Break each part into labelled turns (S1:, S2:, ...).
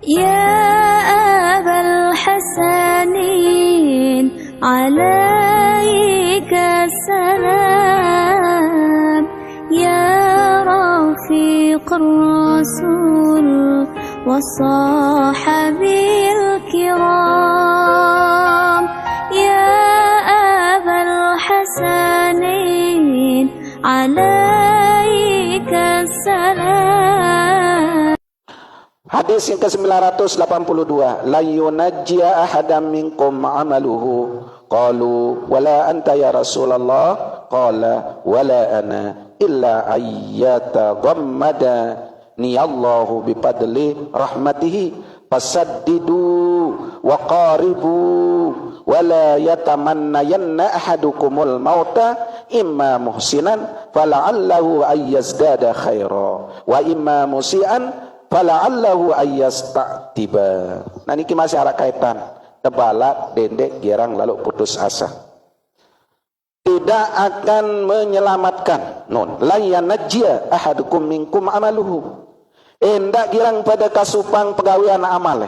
S1: يا أبا الحسنين عليك السلام يا رفيق الرسول والصحب الكرام يا أبا الحسنين عليك السلام.
S2: Hadis yang ke-982, la yunajjiya ahadam minkum amaluhu qalu wala anta ya Rasulullah qala wala ana illa ayyata ghammadani Allahu bipadli rahmatihi fasaddidu wa qaribu wala yatamannayanna ahadukumul mauta imma muhsinan fala'allahu ayyazdada khaira wa imma musian fala'allahu ayyasta'tiba. Nah ini masih ada kaitan tebalak dendek girang lalu putus asa tidak akan menyelamatkan la yanajjiya ahadukum minkum amaluhu hendak girang pada kasupang pegawean amale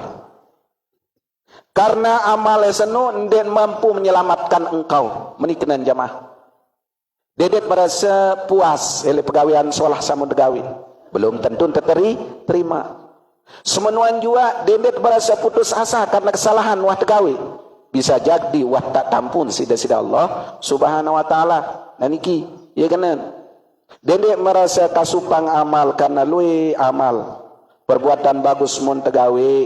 S2: karena amale senu ndak mampu menyelamatkan engkau menikenan jamaah dedet merasa puas oleh pegawean solah sama degawi belum tentu terima. Semenuan juga dendet berasa putus asa karena kesalahan wah tegawi. Bisa jadi wah tak tampun sida-sida Allah Subhanahu wa taala. Nah niki ya kanan. Dendet merasa kasupang amal karena lui amal. Perbuatan bagus mun tegawi.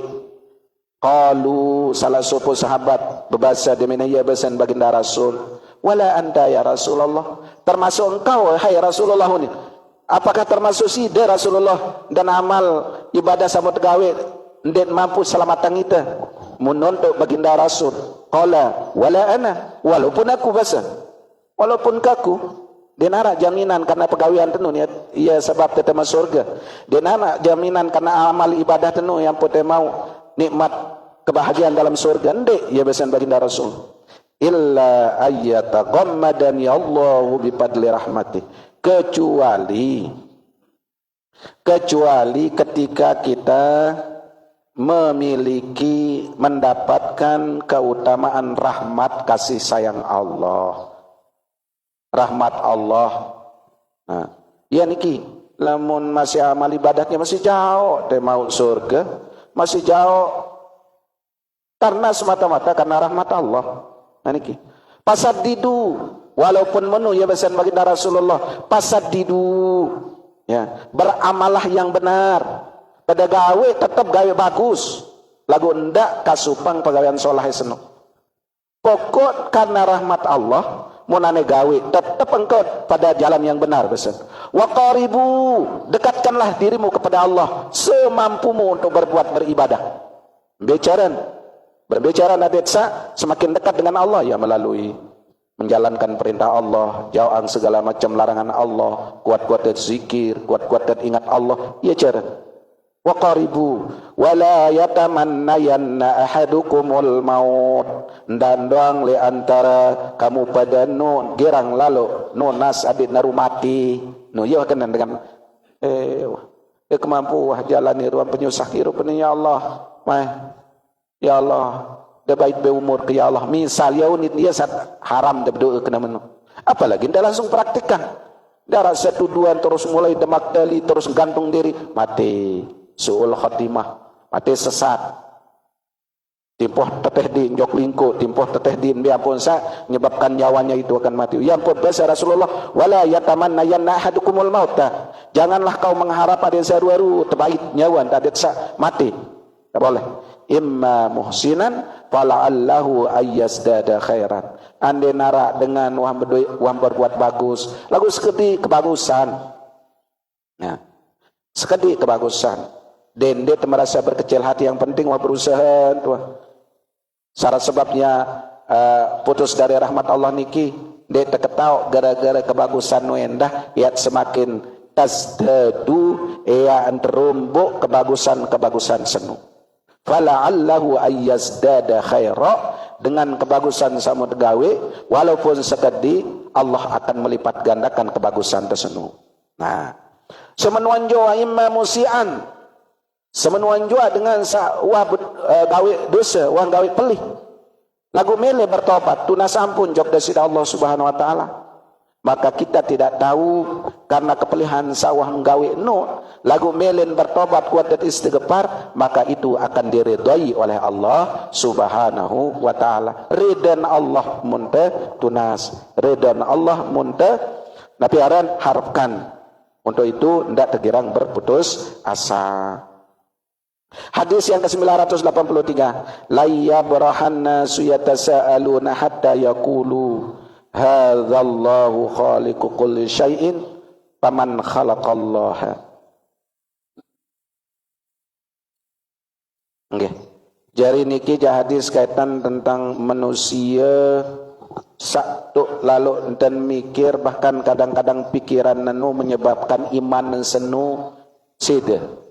S2: Qalu salah satu sahabat berbahasa demenaya bahasan baginda Rasul. Wala anta ya Rasulullah. Termasuk engkau hai Rasulullah ini. Apakah termasuk sida Rasulullah dan amal ibadah sama tegawe ndet mampu selamatan kita menontok baginda Rasul qala wala ana walaupun aku basa walaupun kaku dia narak jaminan karena pegawean tenu ia sebab tetap masuk surga dia narak jaminan karena amal ibadah tenu yang pote mau nikmat kebahagiaan dalam surga ndet ia besan baginda Rasul illa ayyata ghammadani Allahu bipadli rahmatih kecuali ketika kita memiliki mendapatkan keutamaan rahmat kasih sayang Allah rahmat Allah. Nah ya niki lamun masih amal ibadatnya masih jauh teh mau surga masih jauh karena semata-mata karena rahmat Allah. Nah niki pasaddidu walaupun menu ya besan baginda Rasulullah pasaddidu ya beramalah yang benar pada gawe tetap gawe bagus lagu ndak kasupang pegawaian solah seno pokok karena rahmat Allah munane gawe tetap engkau pada jalan yang benar besan wa qaribu dekatkanlah dirimu kepada Allah semampumu untuk berbuat beribadah berbicara nadetsa semakin dekat dengan Allah ya melalui menjalankan perintah Allah, jauhan segala macam larangan Allah, kuat-kuat zikir, kuat-kuat ingat Allah, ya cara. Wa qaribu wala yatamannayanna ahadukumul maut dan doang li antara kamu pada nun girang lalu nunas adit naru mati. Nu ya kena dengan kemampu jalani ruang penyusah hirup ini ya Allah. Ya Allah dah baik berumur ke ya Allah misal ya unit dia haram dah berdoa kena menu apalagi dah langsung praktikkan dah rasa tuduhan terus mulai demak dali terus gantung diri mati su'ul khatimah mati sesat timpoh teteh di njok lingko timpoh teteh di biampun sa menyebabkan nyawanya itu akan mati ya ampun bahasa Rasulullah wala yatamannayanna ahadukumul mauta janganlah kau mengharap ada saruaru terbaik nyawa adet sa mati tak boleh imma muhsinan fala'allahu ayyazdada khairan ande nara dengan wang berbuat bagus lagu sekedi kebagusan ya sekedi kebagusan dende merasa berkecil hati yang penting wah berusaha tuh syarat sebabnya putus dari rahmat Allah niki dia terketau gara-gara kebagusan nuendah ya semakin tasdadu ya anterumbuk kebagusan senu fala'allahu ayyazdada khaira dengan kebagusan sama tegawe walaupun sekedi Allah akan melipat gandakan kebagusan tersebut. Nah semenuan jawa imma musian Semenuan jua dengan wah gawe dosa, wah gawe pelih. Lagu mele bertobat, tunas ampun jok dari Allah Subhanahu wa taala. Maka kita tidak tahu karena kepelihan sawah nggawe no, lagu melen bertobat kuat dan istighfar, maka itu akan diridai oleh Allah Subhanahu wa taala. Ridhan Allah munte tunas, ridhan Allah munte nabi aran harapkan. Untuk itu ndak tergirang berputus asa. Hadis yang ke-983, la yabrahanna suyatasaaluna hatta yaqulu hadzallahu khaliqu kulli syai'in faman khalaqallaha. Nggih. Jari niki hadis kaitan tentang manusia satu lalu dan mikir, bahkan kadang-kadang pikiran nenu menyebabkan iman senu sida.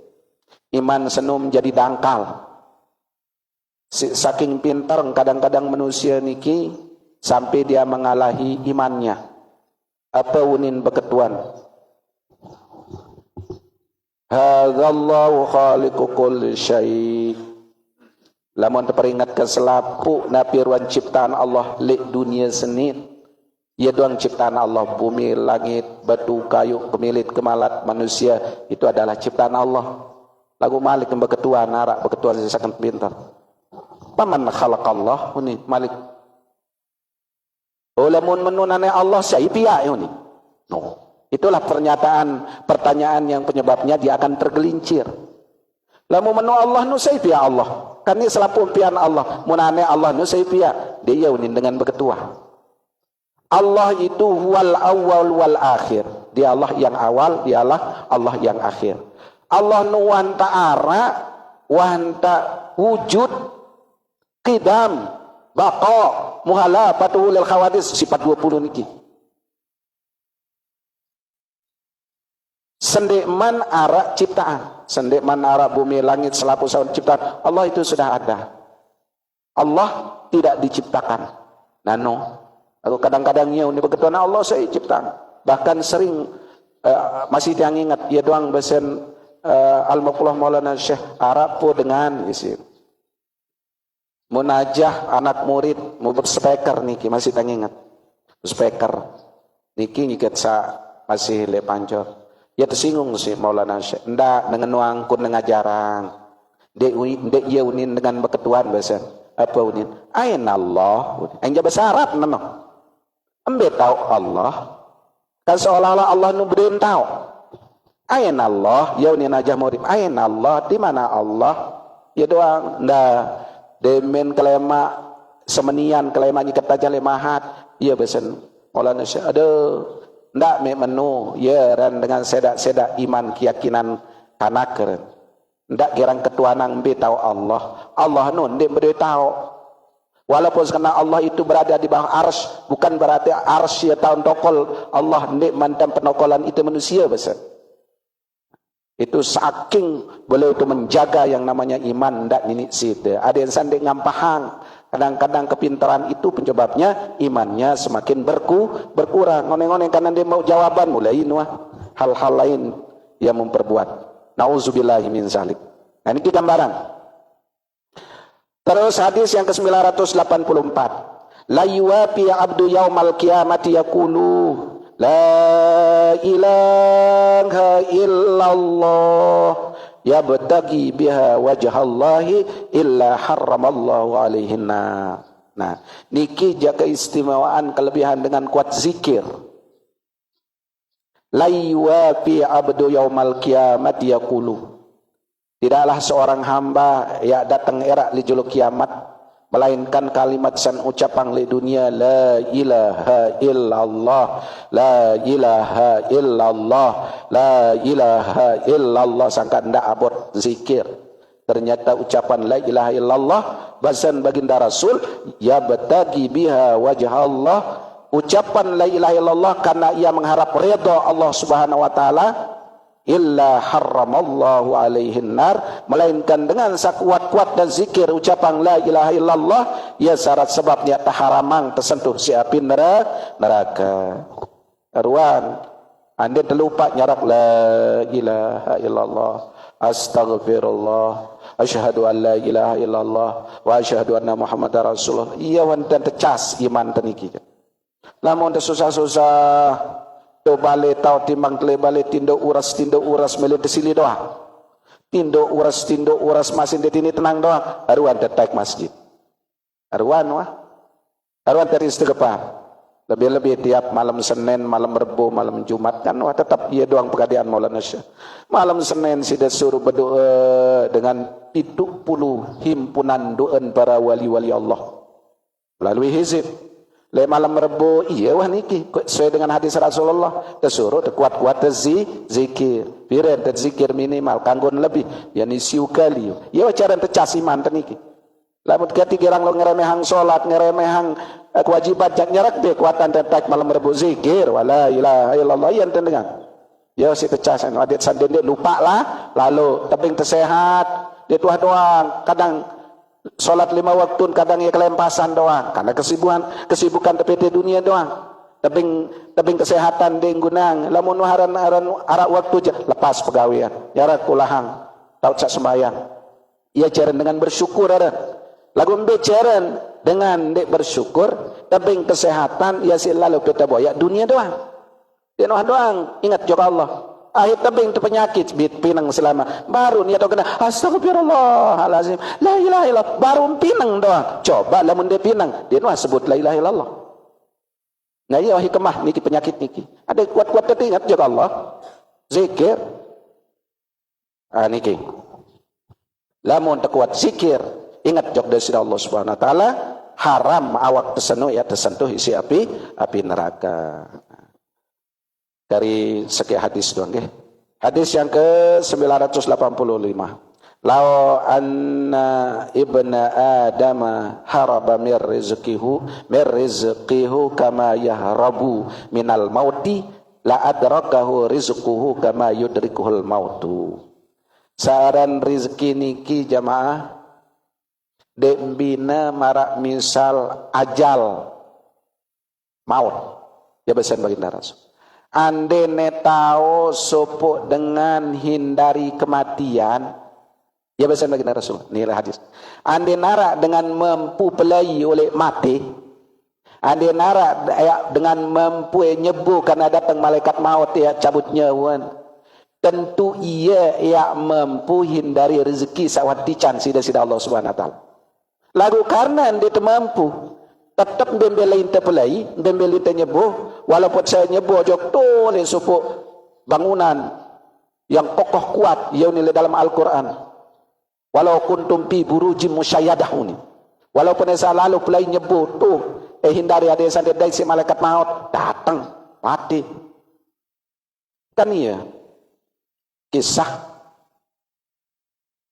S2: Iman senu menjadi dangkal. Saking pintar kadang-kadang manusia niki sampai dia mengalahi imannya. Apa unin beketuan? Hadzallahu khaliqu kulli syai'. Lamun teringat ke selapu napiruan ciptaan Allah lek dunia senit. Ia doang ciptaan Allah, bumi, langit, batu, kayu, kemilit, kemalat, manusia, itu adalah ciptaan Allah. Lagu Malik yang beketuan, narak beketuan sesakan pintar. Paman khalaqallah ini Malik. Olamun menunane Allah syai'ia ini. No. Itulah pertanyaan yang penyebabnya dia akan tergelincir. Lamu menu Allah nu syai'ia Allah. Kan ini selapu impian Allah. Munane Allah nu syai'ia. Dia ini dengan beketua. Allah itu wal awal wal akhir. Dia Allah yang awal, dia Allah yang akhir. Allah nu wanta ara, wanta wujud, qidam, baqa, muhala, patuhul khawadis, sifat 20 niki. Sendekman ara ciptaan, sendekman ara bumi, langit, selapu saun ciptaan, Allah itu sudah ada. Allah tidak diciptakan. Nano, aku kadang-kadang ini begitu Allah saya ciptakan. Bahkan sering masih yang ingat dia doang besen Al-Maqullah Maulana Syekh Arab po dengan isi munajah anak murid mau berspeker niki masih tak ingat speaker niki ngikat sa masih le pancor ya tersinggung si Maulana Syekh ndak dengan wangkun dengan jarang dek ia unin dengan beketuan bahasa apa unin ain Allah yang bahasa Arab nama ambe tahu Allah kan seolah-olah Allah nu beren tahu ain Allah ya unin aja murid ain Allah di mana Allah ya doang ndak demen kelema semenian kelema nyikat aja lemahat iya besen Maulana Syekh aduh ndak me menu ya ran dengan sedak-sedak iman keyakinan kanaker ndak girang ketuanan be tahu Allah nun ndak beri tahu walaupun karena Allah itu berada di bawah arsy bukan berarti arsy ya tahun tokol Allah ndak mantan penokolan itu manusia besen itu saking boleh itu menjaga yang namanya iman ndak nini sida ada yang sandek ngampahang kadang-kadang kepintaran itu penyebabnya imannya semakin berkurang ngone-ngone karena dia mau jawaban mulai hal-hal lain yang memperbuat nauzubillahi min zalik. Nah ini gambaran. Terus hadis yang ke-984 la yuwafi abdu yaumal qiyamati yaqulu la ilaha illallah yabtagi biha wajhallahi illa harramallahu alaihin nar. Nah, niki jaga keistimewaan kelebihan dengan kuat zikir. La yuwafi abdu yaumal qiyamati yaqulu. Tidaklah seorang hamba yang datang era li juluk kiamat melainkan kalimat san ucapan li dunia la ilaha illallah la ilaha illallah la ilaha illallah sangka ndak abot zikir ternyata ucapan la ilaha illallah bahasan baginda Rasul ya batagi biha wajah Allah ucapan la ilaha illallah karena ia mengharap redha Allah Subhanahu wa taala illa harramallahu alaihin nar melainkan dengan sakuat-kuat dan zikir ucapan la ilaha illallah ya syarat sebabnya taharamang tersentuh si api neraka ruan anda terlupa nyarak la ilaha illallah Astaghfirullah, asyhadu an la ilaha illallah, wa asyhadu anna Muhammadar Rasulullah. Iya wonten tecas iman teniki. Lamun teu susah-susah do bale tau timbang tele bale tindo uras mele desili doang. Tindo uras masin detini tenang doang. Aruan detek masjid. Aruan dari istighfar. Lebih-lebih tiap malam Senin, malam Rebo, malam Jumat kan tetap ia doang pegadaian Maulana Syekh. Malam Senin sida suruh berdoa dengan 70 himpunan doa para wali-wali Allah melalui hizib. Le malam Rebo iya wah niki sesuai dengan hadis Rasulullah disuruh kuat-kuat zikir. Piren zikir minimal kanggon lebih yani siu kali. Iya cara tecas iman teniki. Lamun ketika orang lo ngeremehang salat, ngeremehang kewajiban jak nyerak deh kuatan tetek malam Rebo zikir wala ilaha illallah yang tendengan. Ya si tecasan adik sanden dia lupa lah lalu tebing tersehat dia tuah doang kadang salat 5 waktu kadang ia kelempasan doang karena kesibukan TPT dunia doang tebing kesehatan dia gunang lamun haran arak waktu je lepas pegawaian nyarak kulahang taut sak sembayang ia ceren dengan bersyukur ada lagu beceren dengan dek bersyukur tebing kesehatan ia selalu kita boya dunia doang dia doang ingat juga Allah akhir tebing tu penyakit pinang selama baru niat kena astagfirullahalazim la ilaha illallah baru pinang doang coba lamun dia pinang dia sebut la ilaha illallah nah iya hikmah niki penyakit niki ada kuat-kuat ingat juga Allah zikir niki lamun terkuat zikir ingat jog dari Allah Subhanahu wa taala haram awak tersentuh isi api neraka. Dari sekian hadis doang nggih. Hadis yang ke-985. Lau anna ibna adama haraba mir rizqihu kama yahrabu minal mauti la adrakahu rizquhu kama yudrikuhul mautu. Saran rizki niki jamaah dek bina marak misal ajal maut ya besan baginda Rasul ande netao sopo dengan hindari kematian ya besan baginda Rasul nilai hadis ande narak dengan mampu pelai oleh mati ande narak dengan mampu nyebu karena datang malaikat maut ya cabut nyawan tentu ia yang mampu hindari rezeki sawatican sida Allah Subhanahu wa taala. Lagu karena dia mampu tetap dembelain terpelai, dembelain ternyeboh, walaupun saya nyeboh jok tole supuk bangunan yang kokoh kuat, ia nilai dalam Al-Quran. Walau kuntum pi burujim musyayadahuni. Walaupun saya lalu pelai nyeboh tuh, hindari ada yang santai dari si malaikat maut datang mati. Kan iya kisah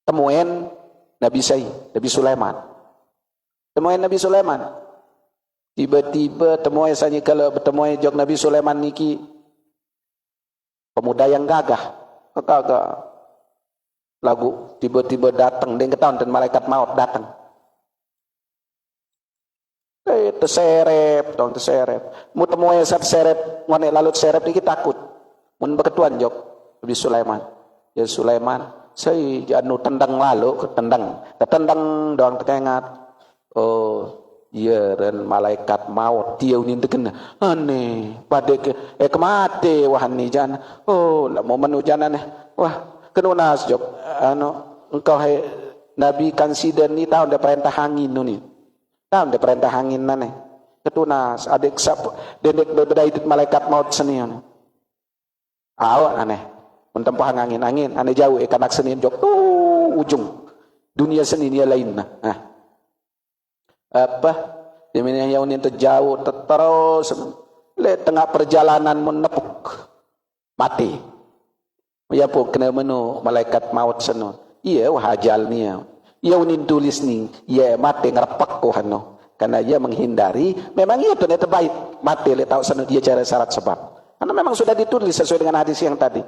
S2: temuan Nabi Sulaiman. Temuan Nabi Sulaiman. Tiba-tiba temuan saja kalau bertemu jog Nabi Sulaiman niki pemuda yang gagah. Lagu tiba-tiba datang dengan ketahuan dan malaikat maut datang. Terseret. Mu temuan saat seret, ngone lalu seret niki takut. Mun berketuan jog Nabi Sulaiman. Ya Sulaiman, saya anu tendang lalu ketendang doang tekengat. Oh iya dan malaikat maut dia unin tekena aneh pada kemate wahani jana oh lah mau menujanan wah kenunas jok engkau hai nabi kan sidan ni tahu ada perintah angin ni tahu ada perintah angin nane ketunas adik sap dendek berbeda itu malaikat maut senian awak aneh mentempah angin aneh jauh kanak senin jok ujung dunia seni dia lain nah apa dimana yang ini terjauh terus le tengah perjalanan menepuk mati ya pun kena menu malaikat maut seno iya wahajal ni ia unin tulis ni ia mati ngerepak ko hano karena ia menghindari memang ia ternyata baik mati le tahu seno dia cara syarat sebab karena memang sudah ditulis sesuai dengan hadis yang tadi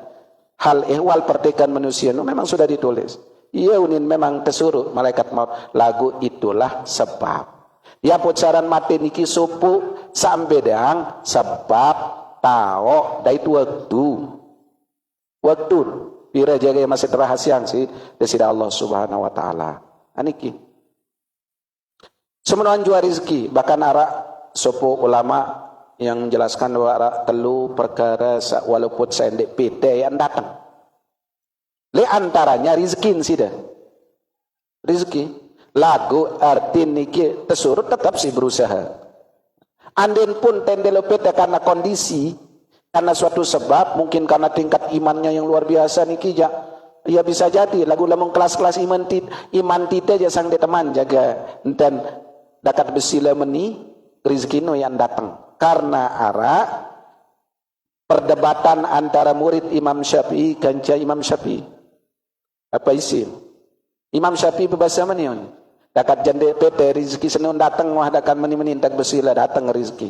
S2: hal ihwal pertikan manusia no, memang sudah ditulis ia unin memang tersuruh malaikat maut lagu itulah sebab ya pucaran mati niki supu sampai sebab tahu dari itu waktu Pira jaga masih terahasian sih dari Allah Subhanahu wa taala. Aniki. Semenuan jua rezeki, bahkan ara sopo ulama yang menjelaskan bahwa ara telu perkara walaupun sendek PT yang datang. Le antaranya rezeki sih dah. Rezeki. Lagu arti niki tesurut tetap si berusaha. Andin pun tendelo PT karena kondisi, karena suatu sebab, mungkin karena tingkat imannya yang luar biasa niki ya bisa jadi lagu lamung kelas-kelas iman tita aja sang de teman jaga dan dekat besila meni rezeki no yang datang. Karena ara perdebatan antara murid Imam Syafi'i kanca Imam Syafi'i. Apa isi? Imam Syafi'i berbahasa manion. Dakat jande PT rezeki senun datang wah dakat meni tak besila datang rezeki.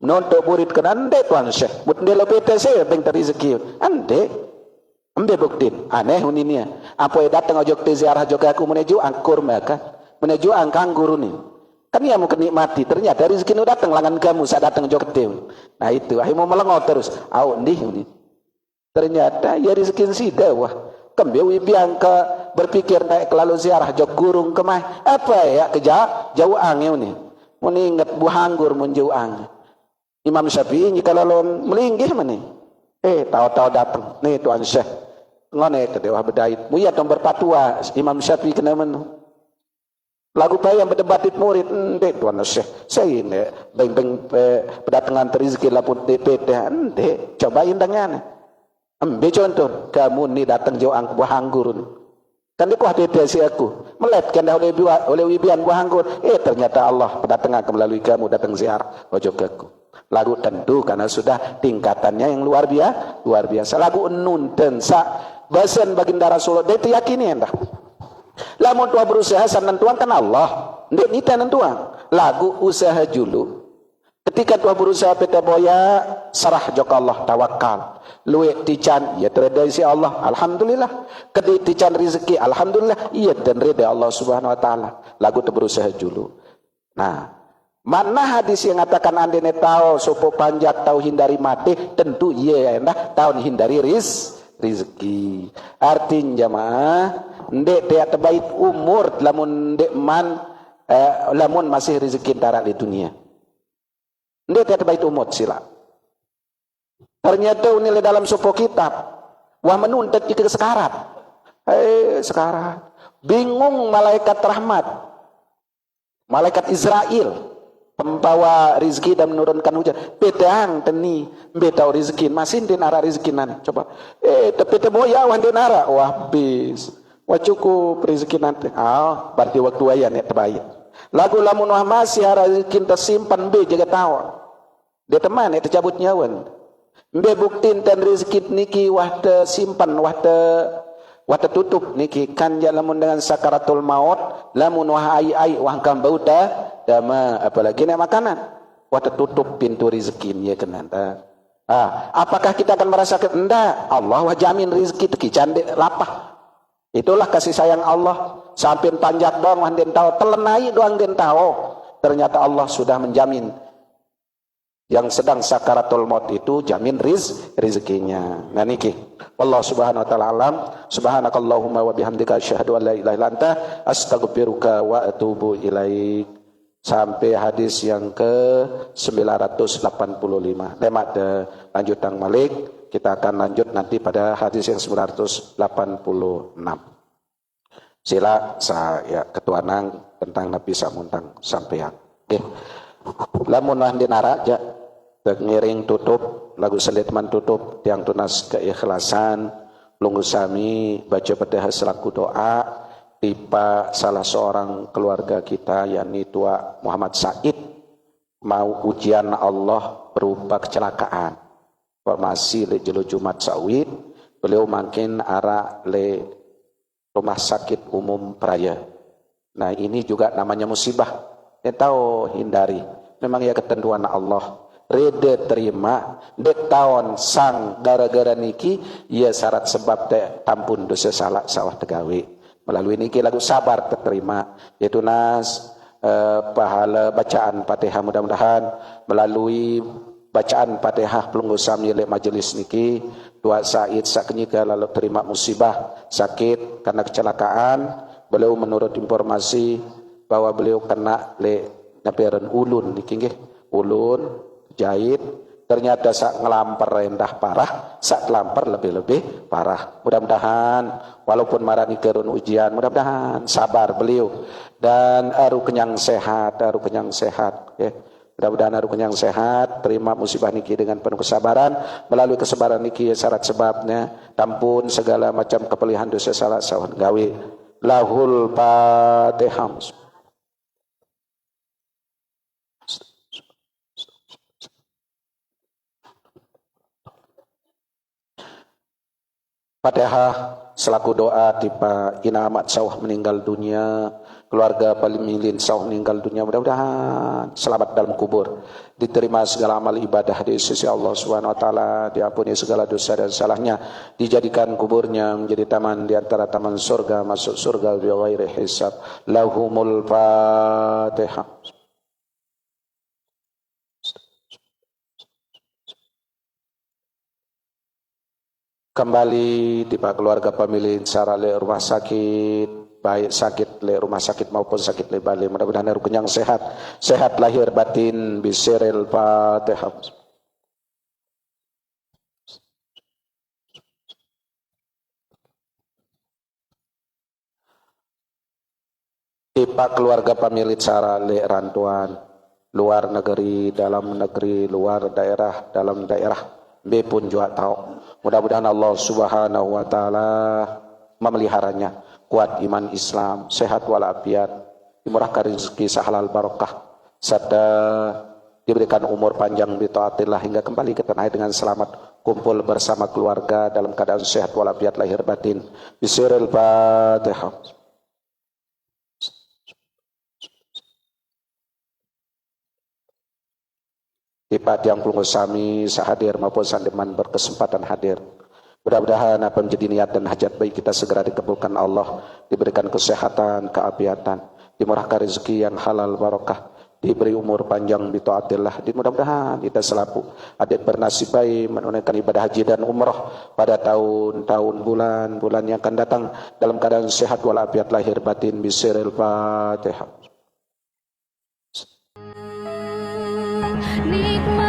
S2: Nontok murid kenande tuan Syekh. Mut ndelo PT saya beng rezeki. Ande. Ambe buktin. Aneh uninia. Apa datang ojok te ziarah jok aku menuju angkur maka menuju angkang guru ni. Kan ia mau kenikmati. Ternyata rezeki nu datang langan kamu saat datang jok te. Nah itu akhirnya mau melengok terus. Au ndih. Ternyata ya rezeki sida wah. Kembali biang ke berpikir naik lalu ziarah jok gurung kemah apa ya jauh angin ni meningat buhanggur menjauh angin. Imam Syafi'i jika lalu melinggih mana tahu-tahu datang nih tuan Syekh ngone ke dewa bedait muya tong berpatua Imam Syafi'i kena menu lagu payah berdebatit murid tuan Syekh saya ini beng berdatangan rezeki laput DPT cobain dengan ambil contoh, kamu ni datang jauh ang buah anggur. Kan dia kuah depresi aku. Meletkan dah oleh wibian buah anggur. Ternyata Allah berdatangan melalui kamu datang ziarah ojok aku. Lagu tentu karena sudah tingkatannya yang luar biasa. Lagu nun tensa bahasan baginda Rasulullah. Dia yakini anda. Lamun tua berusaha sanentuan kan Allah. Dia nita nentuan. Lagu usaha julu. Ketika tua berusaha peta boya sarah jok Allah tawakal. Luwe tican ya tereda isi Allah alhamdulillah kedi tican rezeki alhamdulillah iya dan reda Allah Subhanahu wa taala lagu tu berusaha dulu. Nah mana hadis yang mengatakan andene tahu sopo panjat tahu hindari mati tentu iya ya tahu hindari rezeki artinya jamaah ndek dia terbaik umur lamun ndek lamun masih rezeki darat di dunia ndek dia terbaik umur sila. Ternyata nilai dalam supo kitab wah menuntut kita sekarat. Sekarat. Bingung malaikat rahmat. Malaikat Israel pembawa rezeki dan menurunkan hujan. Pedang teni betau rezeki masih din arah rezeki nanti. Coba. Tapi temoya wan din arah wah bis. Wah cukup rezeki nanti. Berarti waktu ayan ya terbaik. Lagu lamun wah masih arah rezeki tersimpan be jaga tahu. Dia teman ya tercabut nyawan. Mbe buktin ten rezeki niki wah te simpan wah te tutup niki kan ya lamun dengan sakaratul maut lamun wah ai wah kam bau dama apalagi nek makanan wah te tutup pintu rezeki ya kenan apakah kita akan merasakan enggak Allah wah jamin rezeki teki cande lapah itulah kasih sayang Allah sampai panjat doang wah den tahu telenai doang den tahu ternyata Allah sudah menjamin yang sedang sakaratul maut itu jamin rezekinya. Nah niki wallahu subhanahu wa ta'ala alam subhanakallahumma wa bihamdika asyhadu an la ilaha illa anta astaghfiruka wa atubu ilaik sampai hadis yang ke 985 lemat lanjutan Malik kita akan lanjut nanti pada hadis yang 986 sila saya ketua nang tentang Nabi Samuntang sampean lamun din araja ngiring tutup lagu selitman tutup tiang tunas keikhlasan lunggu sami baca Fatihah selaku doa tipa salah seorang keluarga kita yakni tua Muhammad Said mau ujian Allah berupa kecelakaan formasi le jelo Jumat Sawit beliau makin arah le rumah sakit umum Praya. Nah ini juga namanya musibah tahu hindari memang ya ketentuan Allah rede terima dek tahun sang gara-gara niki ia syarat sebab teh tampun dosa salah sawah tegawe melalui niki lagu sabar terima yaitu pahala bacaan Fatihah mudah-mudahan melalui bacaan Fatihah pelunggu sami lek majelis niki dua Said saknyika lalu terima musibah sakit karena kecelakaan. Beliau menurut informasi bahwa beliau kena le naperan ulun niki nggih, ulun jahit. Ternyata sak ngelampar rendah parah, sak lampar lebih-lebih parah. Mudah-mudahan walaupun marani kerun ujian, mudah-mudahan sabar beliau dan aru kenyang sehat, ya. Mudah-mudahan aru kenyang sehat, terima musibah niki dengan penuh kesabaran. Melalui kesabaran niki syarat sebabnya tampun segala macam kepelihan dosa salah sawan gawe. Lahul Fatihah. Fatihah selaku doa tiba Ina Ahmad Sawah meninggal dunia, keluarga paling milin Sawah meninggal dunia, mudah-mudahan selamat dalam kubur, diterima segala amal ibadah di sisi Allah Subhanahu wa taala, diampuni segala dosa dan salahnya, dijadikan kuburnya menjadi taman di antara taman surga, masuk surga bi ghairi hisab. Lahumul Fatihah. Kembali tiba keluarga pemilik secara le rumah sakit, baik sakit le rumah sakit maupun sakit le balik, mudah-mudahan harus kenyang sehat, sehat lahir batin bisiril Fatihah. Tiba keluarga pemilik secara le rantuan, luar negeri, dalam negeri, luar daerah, dalam daerah, B pun juga tahu. Mudah-mudahan Allah Subhanahu wa taala memeliharanya, kuat iman Islam, sehat walafiat, dimurahkan rezeki sahalal barokah, serta diberikan umur panjang bi taatillah hingga kembali ke tanah air dengan selamat, kumpul bersama keluarga dalam keadaan sehat walafiat lahir batin. Bisiril Fatihah. Tipat yang pelunggu sami sahadir maupun sandeman berkesempatan hadir. Mudah-mudahan apa menjadi niat dan hajat baik kita segera dikabulkan Allah, diberikan kesehatan, keafiatan, dimurahkan rezeki yang halal barokah, diberi umur panjang bitaatillah. Mudah-mudahan kita selaku adik bernasib baik menunaikan ibadah haji dan umrah pada tahun-tahun bulan-bulan yang akan datang dalam keadaan sehat walafiat lahir batin bisiril Fatihah.
S1: Nikmat